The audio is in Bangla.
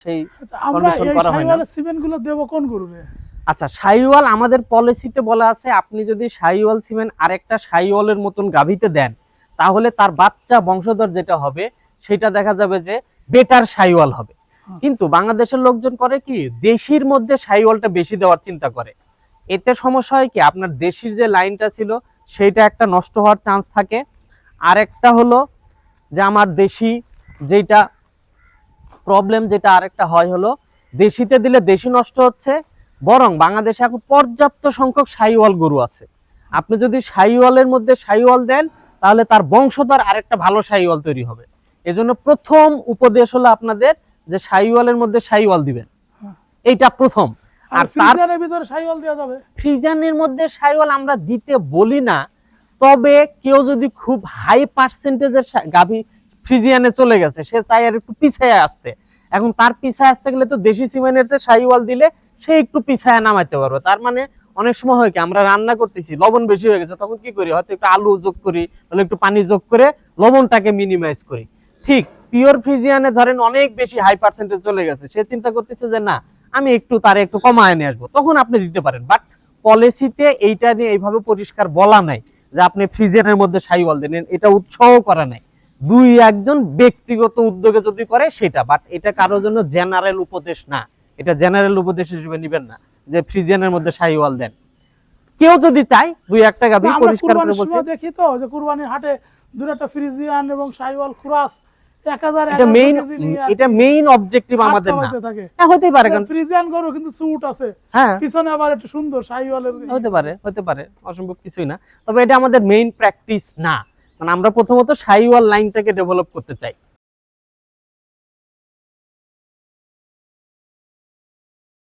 সেই আমরা কন্ডিশন এই করা হয় না। শাহিওয়ালের সিমেন্টগুলো দেব কোন গরুরে? আচ্ছা, শাহিওয়াল আমাদের পলিসিতে বলা আছে আপনি যদি শাহিওয়াল সিমেন্ট আরেকটা শাহিওয়ালের মতন গাভীতে দেন, তাহলে তার বাচ্চা বংশধর যেটা হবে সেটা দেখা যাবে যে বেটার শাহিওয়াল হবে। কিন্তু বাংলাদেশের লোকজন করে কি, দেশির মধ্যে শাহিওয়ালটা বেশি দেওয়ার চিন্তা করে। এতে সমস্যা হয় কি, আপনার দেশির যে লাইনটা ছিল সেইটা একটা নষ্ট হওয়ার চান্স থাকে। আর একটা হলো যে আমার দেশি যেটা প্রবলেম, যেটা আরেকটা হয় হলো দেশিতে দিলে দেশি নষ্ট হচ্ছে, বরং বাংলাদেশে এখন পর্যাপ্ত সংখ্যক শাহিওয়াল গরু আছে। আপনি যদি শাহিওয়ালের মধ্যে শাহিওয়াল দেন, তাহলে তার বংশধর আরেকটা ভালো শাহিওয়াল তৈরি হবে। এজন্য প্রথম উপদেশ হলো আপনাদের যে শাহিওয়ালের মধ্যে শাহিওয়াল দিবেন, এইটা প্রথম। আর ফ্রিজিয়ানের ভিতরে শাহিওয়াল দেওয়া যাবে? ফ্রিজিয়ানের মধ্যে শাহিওয়াল আমরা দিতে বলি না, তবে কেউ যদি খুব হাই পার্সেন্টেজের গাভী ফ্রিজিয়ানে চলে গেছে, সে চাই আর একটু পিছায় আসতে, এখন তার পিছায় আসতে গেলে তো দেশি সিমেন্টের চেয়ে শাহিওয়াল দিলে সে একটু পিছায় নামাইতে পারবে। তার মানে অনেক সময় হয় কি, আমরা রান্না করতেছি, লবণ বেশি হয়ে গেছে, তখন কি করি, হয়তো একটু আলু যোগ করি, তাহলে একটু পানি যোগ করে লবণটাকে মিনিমাইজ করি। ঠিক পিওর ফ্রিজিয়ানে ধরেন অনেক বেশি হাই পার্সেন্টেজ চলে গেছে, সে চিন্তা করতেছে যে না, আমি একটু তারে একটু কমায় নিয়ে আসবো, তখন আপনি দিতে পারেন। বাট পলিসিতে এইটা নিয়ে এইভাবে পরিষ্কার বলা নাই যে আপনি ফ্রিজিয়ানের মধ্যে শাহিওয়াল দেন, এটা উৎসাহ করা নাই। দুই একজন ব্যক্তিগত উদ্যোগে যদি করে সেটা, বাট এটা কারোর জন্য জেনারেল উপদেশ না। এটা জেনারেল উপদেশ হিসেবে নিবেন না যে ফ্রিজিয়ানের মধ্যে শাহিওয়াল দেন। কেউ যদি চায় দুই একটা গাভী পরিষ্কার করে বলছে, দেখি তো যে কুরবানির হাটে দুটো ফ্রিজিয়ান এবং শাহিওয়াল ক্রস 1000 এটা মেইন অবজেক্টিভ আমাদের না। হ্যাঁ, হতে পারে, কারণ ফ্রিজিয়ান গরু কিন্তু সুট আছে, হ্যাঁ পিছনে আবার একটু সুন্দর শাহিওয়ালের হতে পারে, অসম্ভব কিছুই না। তবে এটা আমাদের মেইন প্র্যাকটিস না, মানে আমরা প্রথমত শাহিওয়াল লাইনটাকে ডেভেলপ করতে চাই।